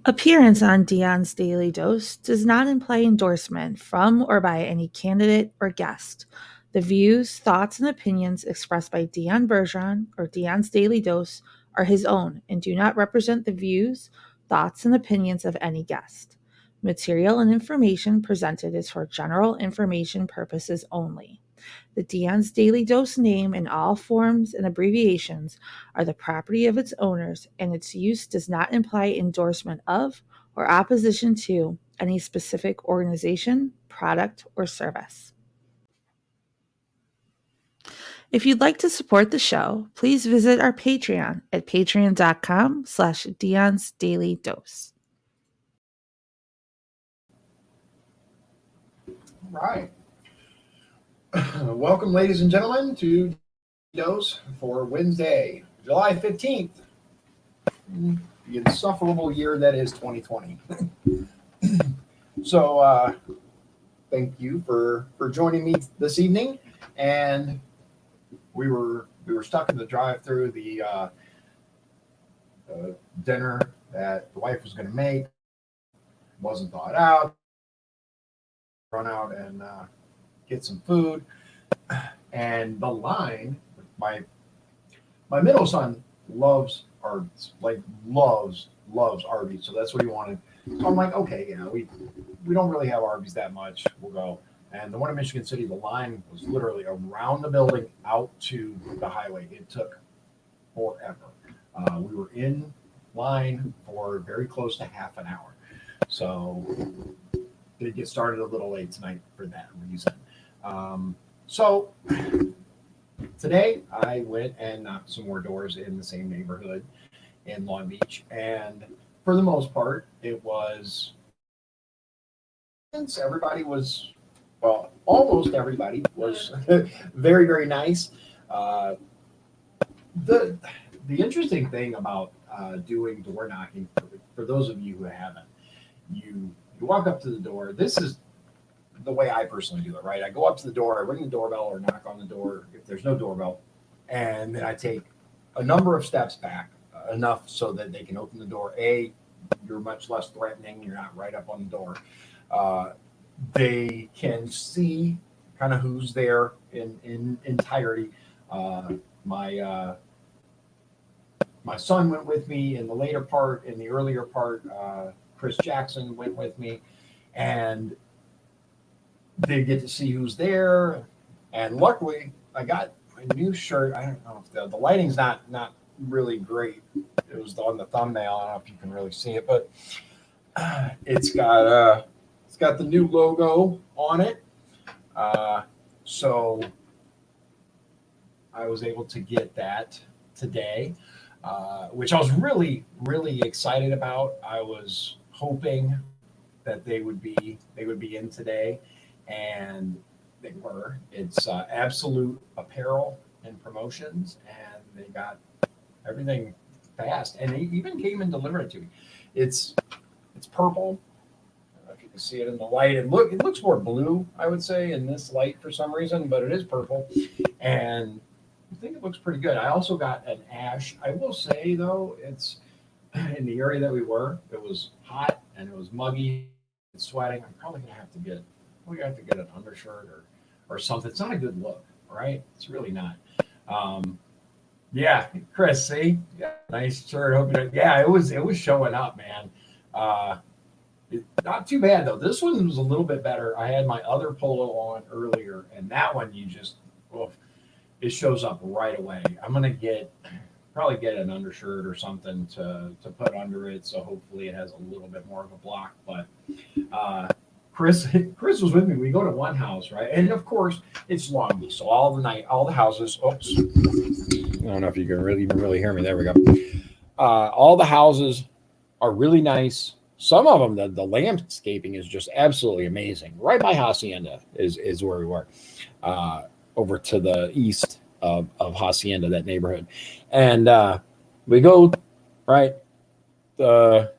Appearance on Dion's Daily Dose does not imply endorsement from or by any candidate or guest. The views, thoughts, and opinions expressed by Dion Bergeron or Dion's Daily Dose are his own and do not represent the views, thoughts, and opinions of any guest. Material and information presented is for general information purposes only. The Dion's Daily Dose name in all forms and abbreviations are the property of its owners, and its use does not imply endorsement of or opposition to any specific organization, product, or service. If you'd like to support the show, please visit our Patreon at patreon.com/Dion's Daily Dose. All right. Welcome, ladies and gentlemen, to Dose for Wednesday, July 15th. The insufferable year that is 2020. So, thank you for joining me this evening. And we were stuck in the drive-through. The dinner that the wife was going to make wasn't thought out. Run out and get some food, and the line. My middle son loves Arby's, like loves Arby's, so that's what he wanted. So I'm like, okay, we don't really have Arby's that much. We'll go. And the one in Michigan City, the line was literally around the building out to the highway. It took forever. We were in line for very close to half an hour. So did get started a little late tonight for that reason. So today I went and knocked some more doors in the same neighborhood in Long Beach, and for the most part, it was everybody was, well, almost everybody was very, very nice. The interesting thing about doing door knocking, for those of you who haven't, you walk up to the door. This is the way I personally do it, right? I go up to the door, I ring the doorbell or knock on the door if there's no doorbell, and then I take a number of steps back, enough so that they can open the door. A, you're much less threatening. You're not right up on the door. They can see kind of who's there in entirety. My son went with me in the later part. In the earlier part, Chris Jackson went with me, and they get to see who's there. And luckily, I got a new shirt. I don't know if the lighting's not really great. It was on the thumbnail. I don't know if you can really see it, but it's got the new logo on it. So I was able to get that today, which I was really, really excited about. I was hoping that they would be in today, and they were. It's Absolute Apparel and Promotions, and they got everything fast, and they even came and delivered it to me. It's purple. I don't know if you can see it in the light. It looks more blue, I would say, in this light for some reason, but it is purple, and I think it looks pretty good. I also got an ash. I will say though, it's in the area that we were. It was hot and it was muggy and sweating. I'm probably gonna have to get an undershirt or something. It's not a good look, right? It's really not. Yeah, Chris, see, yeah, nice shirt. It was showing up, man. Not too bad though. This one was a little bit better. I had my other polo on earlier, and that one it shows up right away. I'm gonna probably get an undershirt or something to put under it, so hopefully it has a little bit more of a block. But Chris was with me. We go to one house, right? And of course, it's Long Beach, so all the houses. Oops, I don't know if you can even really hear me. There we go. All the houses are really nice. Some of them, the landscaping is just absolutely amazing. Right by Hacienda is where we were, over to the east of Hacienda, that neighborhood, and we go right. The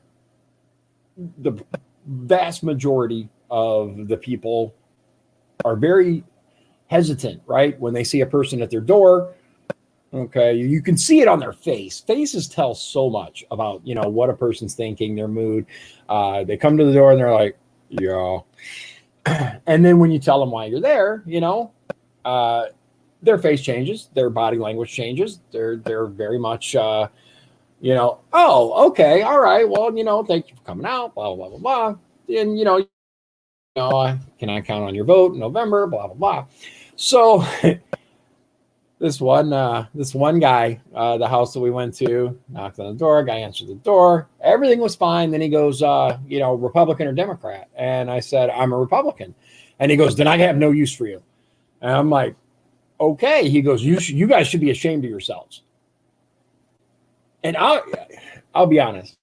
vast majority of the people are very hesitant, right? When they see a person at their door, Okay, you can see it on their face. Faces tell so much about what a person's thinking, their mood. They come to the door and they're like, "Yeah," and then when you tell them why you're there, uh, their face changes, their body language changes. They're very much, oh, okay, all right, well, thank you for coming out, blah blah blah blah blah, and can I count on your vote in November, blah blah blah. So this one guy, the house that we went to, knocked on the door. Guy answered the door. Everything was fine. Then he goes, Republican or Democrat? And I said, I'm a Republican. And he goes, then I have no use for you. And I'm like, okay. He goes, you guys should be ashamed of yourselves. And I'll be honest.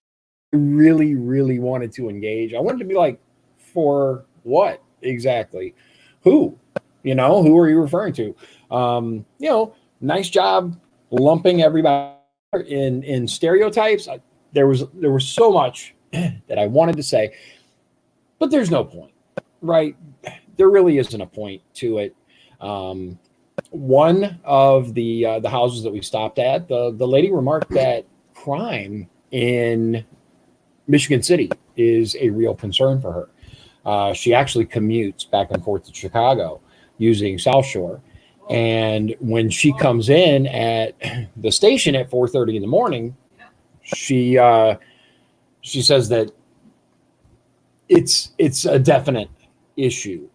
I really, really wanted to engage. I wanted to be like, for what exactly? Who? Who are you referring to? Nice job lumping everybody in stereotypes. There was so much that I wanted to say, but there's no point, right? There really isn't a point to it. One of the houses that we stopped at, the lady remarked that crime in Michigan City is a real concern for her. She actually commutes back and forth to Chicago using South Shore. And when she comes in at the station at 4:30 in the morning, she says that it's a definite issue.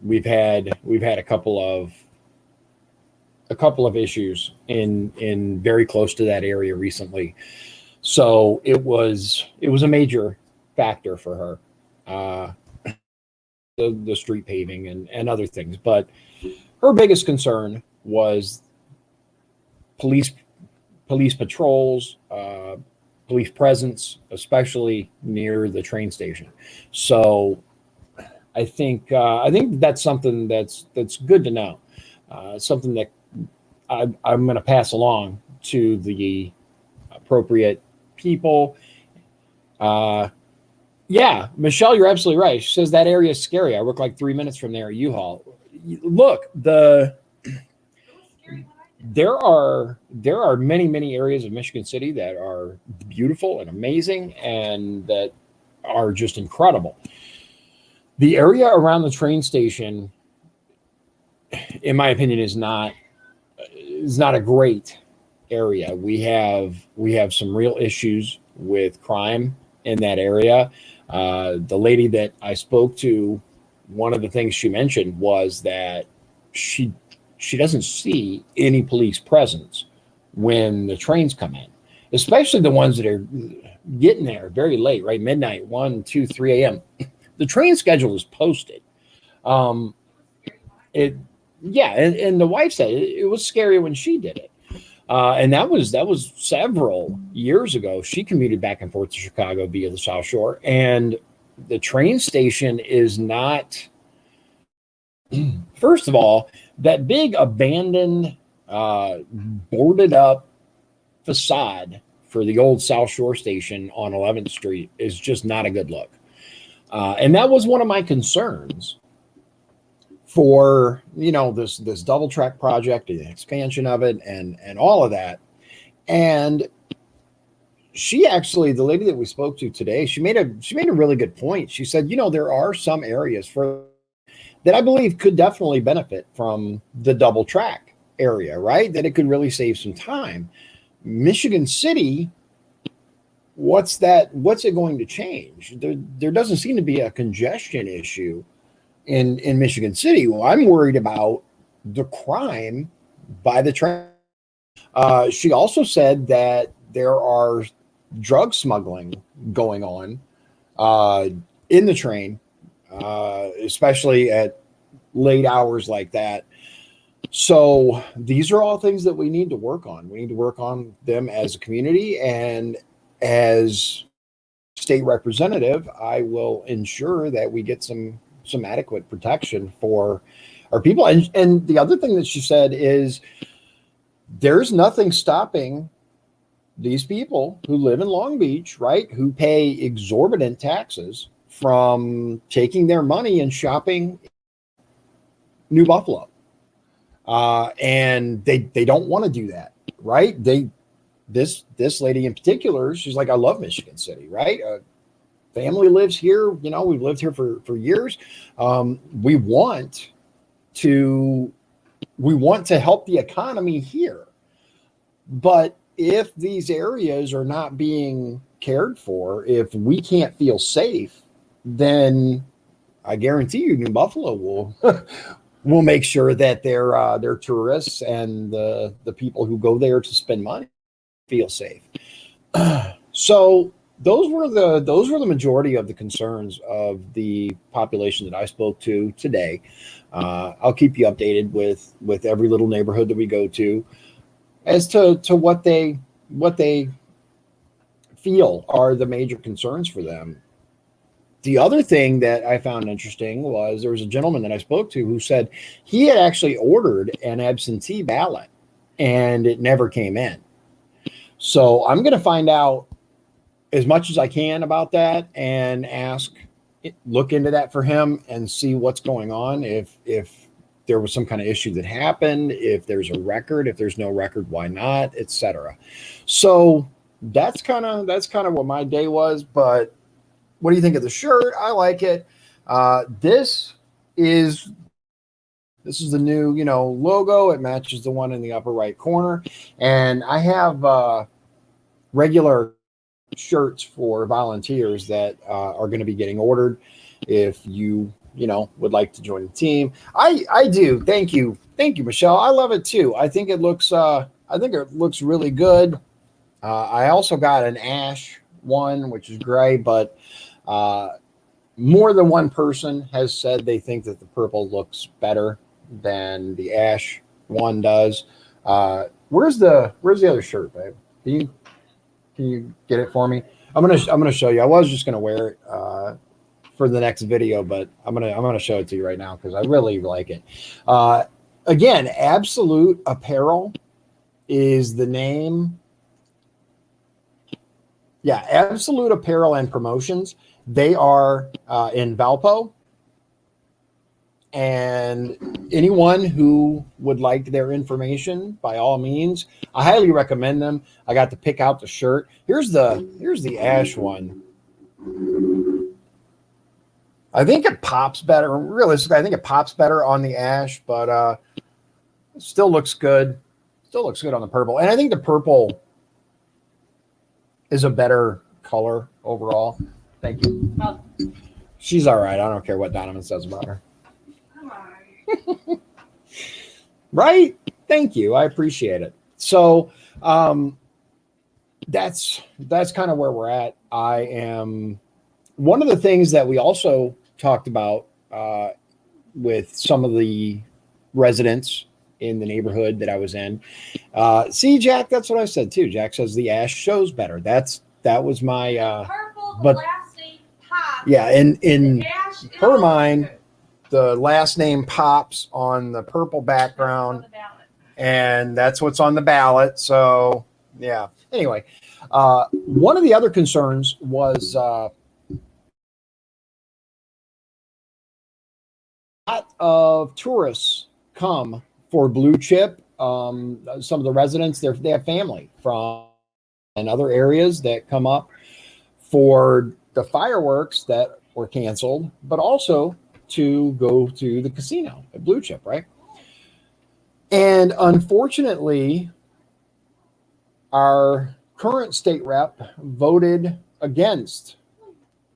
We've had a couple of issues in very close to that area recently. So it was a major factor for her. The street paving and other things, but her biggest concern was police police patrols, police presence, especially near the train station. So I think that's something that's good to know. Something that I'm going to pass along to the appropriate people. Uh, yeah, Michelle, you're absolutely right. She says that area is scary. I work like 3 minutes from there at U-Haul. Look, there are many areas of Michigan City that are beautiful and amazing and that are just incredible. The area around the train station, in my opinion, is not a great area. We have some real issues with crime in that area. The lady that I spoke to, one of the things she mentioned was that she she doesn't see any police presence when the trains come in, especially the ones that are getting there very late, right? Midnight, 1, 2, 3 a.m. The train schedule is posted. Um, it, yeah, and the wife said it was scary when she did it. And that was several years ago. She commuted back and forth to Chicago via the South Shore, and the train station is not. First of all, that big abandoned, boarded up facade for the old South Shore station on 11th Street is just not a good look. And that was one of my concerns for this double track project and the expansion of it and all of that. And the lady that we spoke to today, she made a really good point. She said, there are some areas for that I believe could definitely benefit from the double track area, right? That it could really save some time. Michigan City, what's that? What's it going to change? There doesn't seem to be a congestion issue in Michigan City. Well, I'm worried about the crime by the train. She also said that there are drug smuggling going on in the train, especially at late hours like that. So these are all things that we need to work on. We need to work on them as a community, and as state representative, I will ensure that we get some adequate protection for our people. And the other thing that she said is there's nothing stopping these people who live in Long Beach, right, who pay exorbitant taxes, from taking their money and shopping New Buffalo. and they don't want to do that, right? This lady in particular, she's like, I love Michigan City, right? Family lives here. We've lived here for years. We want to help the economy here, but if these areas are not being cared for, if we can't feel safe, then I guarantee you, New Buffalo will will make sure that their tourists and the people who go there to spend money feel safe. So those were the majority of the concerns of the population that I spoke to today. I'll keep you updated with every little neighborhood that we go to as to what they feel are the major concerns for them. The other thing that I found interesting was there was a gentleman that I spoke to who said he had actually ordered an absentee ballot and it never came in. So I'm going to find out as much as I can about that and look into that for him and see what's going on. If there was some kind of issue that happened, if there's a record, if there's no record, why not, etc. So that's kind of what my day was. But what do you think of the shirt? I like it. This is the new, logo. It matches the one in the upper right corner. And I have regular shirts for volunteers that are going to be getting ordered. If you would like to join the team, I do. Thank you, Michelle. I love it too. I think it looks really good. I also got an ash one, which is gray, but more than one person has said they think that the purple looks better than the ash one does. Where's the other shirt, babe? Can you get it for me? I'm gonna show you. I was just gonna wear it for the next video, but I'm gonna show it to you right now because I really like it. Again, Absolute Apparel is the name. Yeah, Absolute Apparel and Promotions. They are in Valpo. And anyone who would like their information, by all means, I highly recommend them. I got to pick out the shirt. Here's the ash one. I think it pops better. Realistically, I think it pops better on the ash, but it still looks good. Still looks good on the purple. And I think the purple is a better color overall. Thank you. Oh. She's all right. I don't care what Donovan says about her. Right? Thank you. I appreciate it. So that's kind of where we're at. I am one of the things that we also talked about with some of the residents in the neighborhood that I was in. See, Jack, that's what I said too. Jack says the ash shows better. That was my purple, but last name Pop. Yeah, in her mind, the last name pops on the purple background, and that's what's on the ballot. So, yeah. Anyway, one of the other concerns was a lot of tourists come for Blue Chip. Some of the residents, they have family from and other areas that come up for the fireworks that were canceled, but also to go to the casino at Blue Chip, right? And unfortunately, our current state rep voted against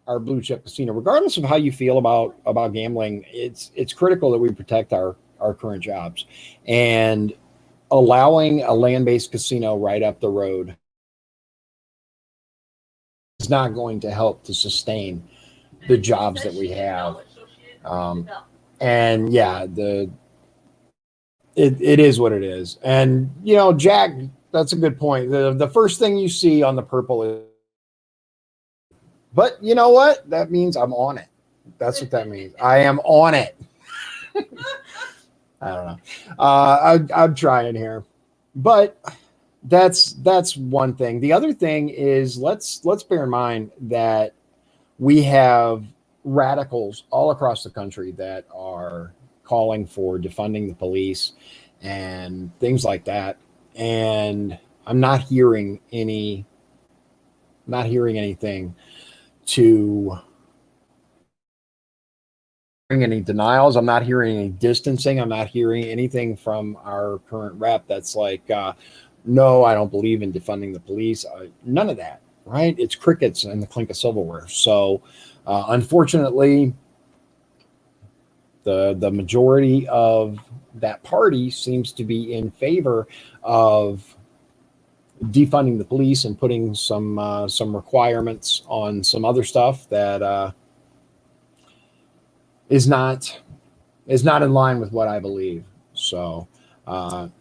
our Blue Chip casino. Regardless of how you feel about gambling, it's critical that we protect our current jobs. And allowing a land-based casino right up the road is not going to help to sustain the jobs that we have. And yeah, it is what it is. And Jack, that's a good point. The first thing you see on the purple is, but you know what? That means I'm on it. That's what that means. I am on it. I don't know. I'm trying here, but that's one thing. The other thing is let's bear in mind that we have radicals all across the country that are calling for defunding the police and things like that. And I'm not hearing anything to bring any denials. I'm not hearing any distancing. I'm not hearing anything from our current rep that's like, no, I don't believe in defunding the police. None of that, right? It's crickets and the clink of silverware. So, unfortunately, the majority of that party seems to be in favor of defunding the police and putting some requirements on some other stuff that is not in line with what I believe. So,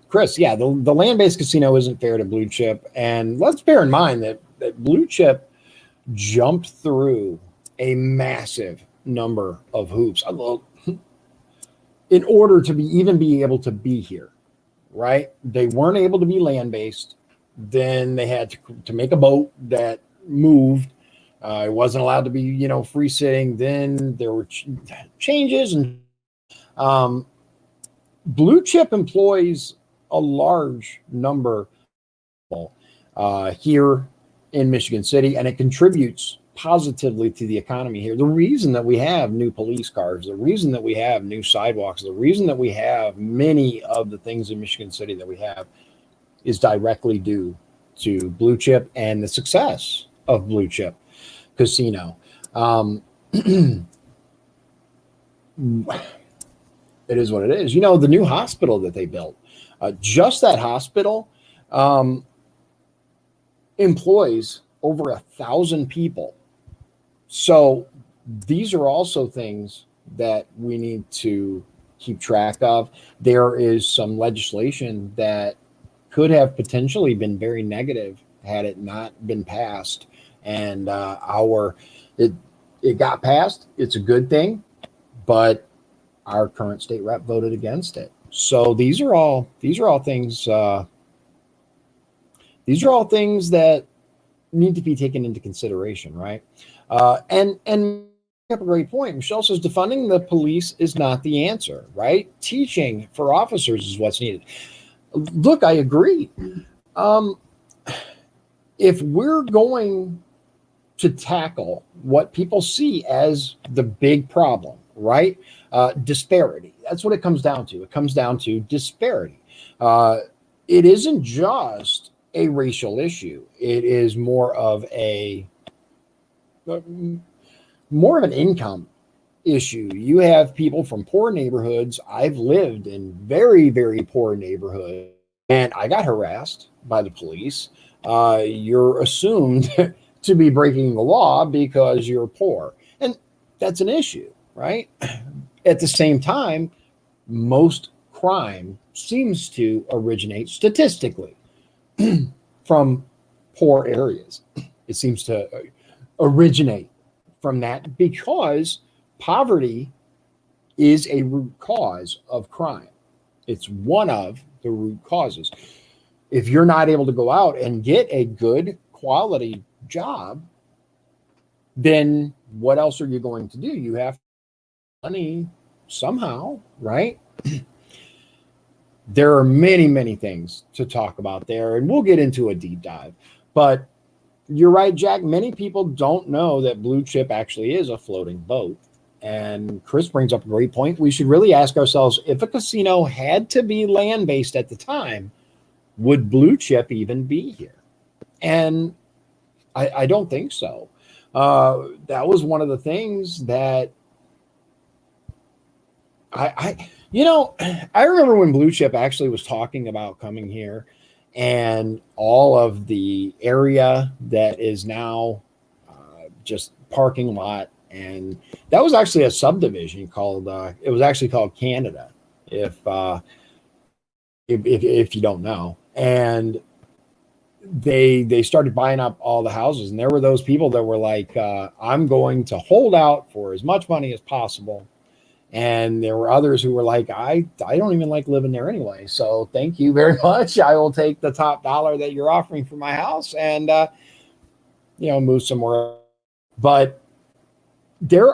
Chris, yeah, the land-based casino isn't fair to Blue Chip, and let's bear in mind that Blue Chip jumped through a massive number of hoops in order to be able to be here. Right? They weren't able to be land-based. Then they had to make a boat that moved. It wasn't allowed to be, free sitting. Then there were changes, and Blue Chip employs a large number of people here in Michigan City, and it contributes positively to the economy here. The reason that we have new police cars, the reason that we have new sidewalks, the reason that we have many of the things in Michigan City that we have is directly due to Blue Chip and the success of Blue Chip Casino. It is what it is. The new hospital that they built, just that hospital employs over 1,000 people. So these are also things that we need to keep track of. There is some legislation that could have potentially been very negative had it not been passed. And it got passed. It's a good thing, but our current state rep voted against it. So these are all things. These are all things that need to be taken into consideration, right? And up a great point. Michelle says defunding the police is not the answer, right? Teaching for officers is what's needed. Look, I agree. If we're going to tackle what people see as the big problem, right? Disparity. That's what it comes down to. It comes down to disparity. It isn't just a racial issue. It is more of an income issue. You have people from poor neighborhoods. I've lived in very, very poor neighborhoods, and I got harassed by the police. You're assumed to be breaking the law because you're poor. And that's an issue, right? At the same time, most crime seems to originate statistically from poor areas. It seems to originate from that because poverty is a root cause of crime. It's one of the root causes. If you're not able to go out and get a good quality job, then what else are you going to do? You have money somehow, right? There are many, many things to talk about there, and we'll get into a deep dive. But you're right, Jack. Many people don't know that Blue Chip actually is a floating boat. And Chris brings up a great point. We should really ask ourselves, if a casino had to be land-based at the time, would Blue Chip even be here? And I don't think so. That was one of the things that I remember when Blue Chip actually was talking about coming here, and all of the area that is now just parking lot, and that was actually a subdivision called it was actually called Canada, if you don't know. And they started buying up all the houses, and there were those people that were like, I'm going to hold out for as much money as possible. And there were others who were like, I don't even like living there anyway, so thank you very much. I will take the top dollar that you're offering for my house and move somewhere. But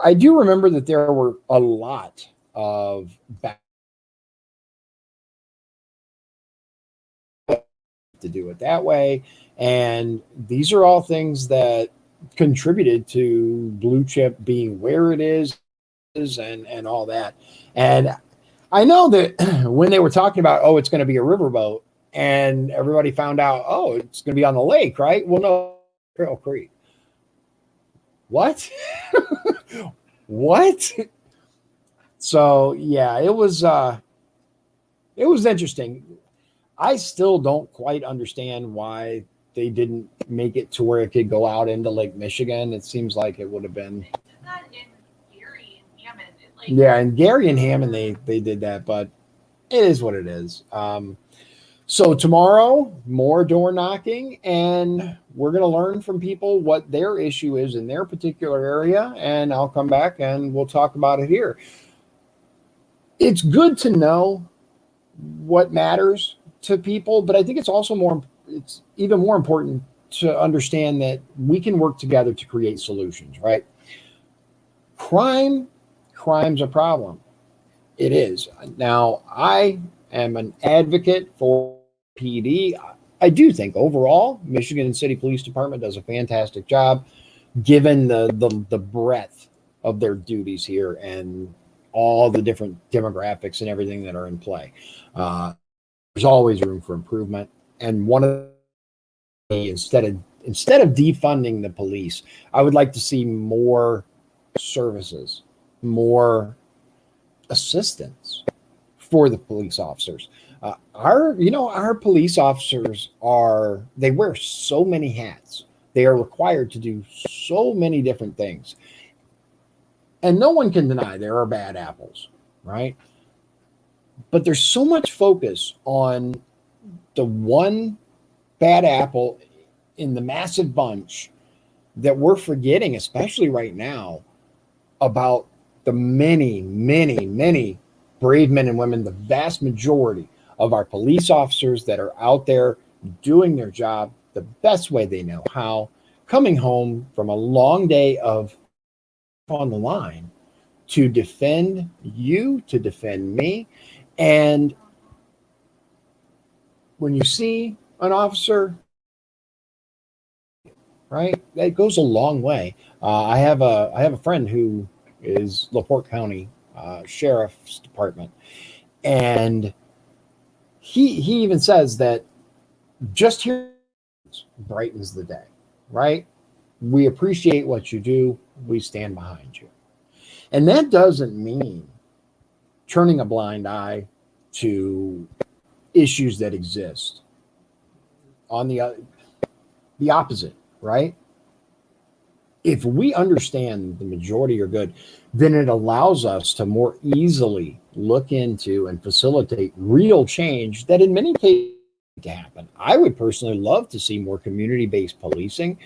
I do remember that there were a lot of to do it that way. And these are all things that contributed to blue chip being where it is and all that. And I know that when they were talking about, oh, it's going to be a riverboat, and everybody found out, oh, it's going to be on the lake, right? Well, no, Trail Creek. What? What? So yeah, it was interesting. I still don't quite understand why they didn't make it to where it could go out into Lake Michigan. It seems like it would have been. They did that in Gary and Hammond. Yeah, and Gary and Hammond they did that, but it is what it is. So tomorrow, more door knocking, and we're going to learn from people what their issue is in their particular area, and I'll come back and we'll talk about it here. It's good to know what matters to people, but I think it's even more important to understand that we can work together to create solutions, right? Crime's a problem. It is. Now, I am an advocate for PD. I do think overall, Michigan City Police Department does a fantastic job given the breadth of their duties here and all the different demographics and everything that are in play. There's always room for improvement. And one of the, instead of defunding the police, I would like to see more services, more assistance for the police officers. Our police officers they wear so many hats. They are required to do so many different things. And no one can deny there are bad apples, right? But there's so much focus on the one bad apple in the massive bunch that we're forgetting, especially right now, about the many, many, many brave men and women, the vast majority of our police officers that are out there doing their job the best way they know how, coming home from a long day of on the line to defend you, to defend me. And when you see an officer, right, that goes a long way. I have a friend who is LaPorte County Sheriff's Department, and he even says that just here brightens the day, right? We appreciate what you do. We stand behind you. And that doesn't mean turning a blind eye to issues that exist. On the opposite, right? If we understand the majority are good, then it allows us to more easily look into and facilitate real change that in many cases to happen. I would personally love to see more community-based policing,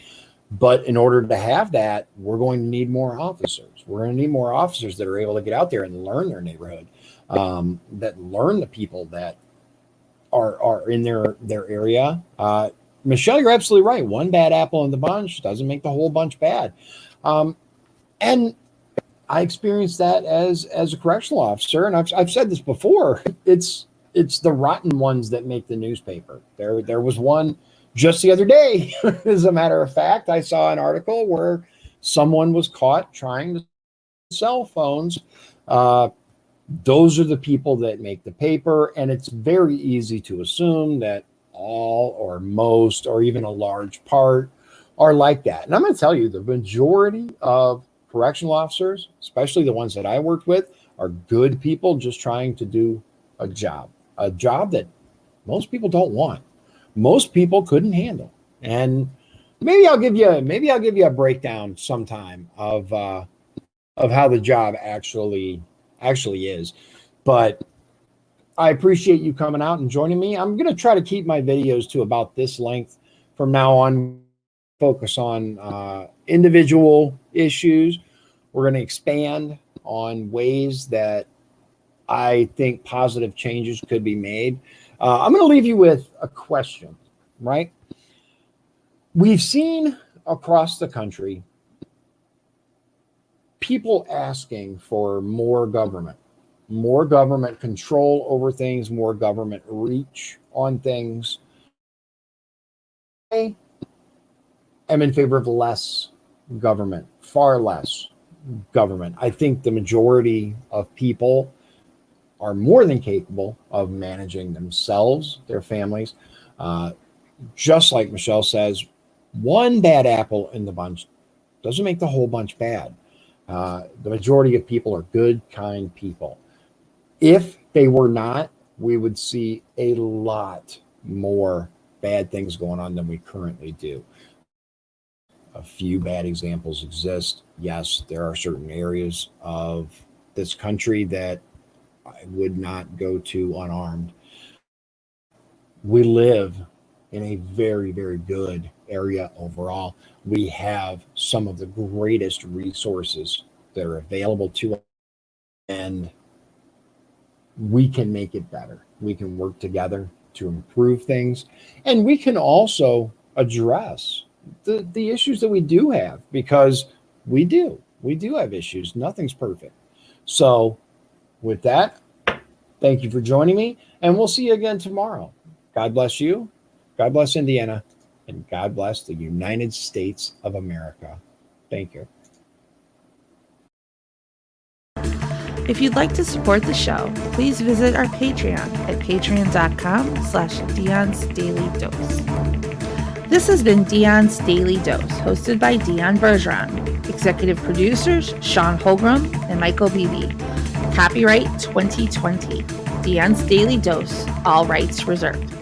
but in order to have that, we're going to need more officers. We're going to need more officers that are able to get out there and learn their neighborhood, that learn the people that are in their area. Michelle, you're absolutely right. One bad apple in the bunch doesn't make the whole bunch bad. And I experienced that as a correctional officer, and I've said this before. It's the rotten ones that make the newspaper. There was one just the other day. As a matter of fact, I saw an article where someone was caught trying to sell phones. Those are the people that make the paper, and it's very easy to assume that all or most or even a large part are like that. And I'm going to tell you, the majority of correctional officers, especially the ones that I worked with, are good people just trying to do a job that most people don't want. Most people couldn't handle. And maybe I'll give you a breakdown sometime of how the job actually is. But I appreciate you coming out and joining me. I'm going to try to keep my videos to about this length from now on. Focus on individual issues. We're going to expand on ways that I think positive changes could be made. I'm going to leave you with a question, right? We've seen across the country people asking for more government control over things, more government reach on things. I am in favor of less government, far less government. I think the majority of people are more than capable of managing themselves, their families. Uh, just like Michelle says, one bad apple in the bunch doesn't make the whole bunch bad. The majority of people are good, kind people. If they were not, we would see a lot more bad things going on than we currently do. A few bad examples exist. Yes, there are certain areas of this country that I would not go to unarmed. We live in a very, very good area overall. We have some of the greatest resources that are available to us, and we can make it better. We can work together to improve things, and we can also address the issues that we do have, because we do have issues. Nothing's perfect. So with that, thank you for joining me, and we'll see you again tomorrow. God bless you. God bless Indiana, and God bless the United States of America. Thank you. If you'd like to support the show, please visit our Patreon at patreon.com/Dion's Daily Dose. This has been Dion's Daily Dose, hosted by Dion Bergeron. Executive producers, Sean Holgram and Michael Beebe. Copyright 2020. Dion's Daily Dose, all rights reserved.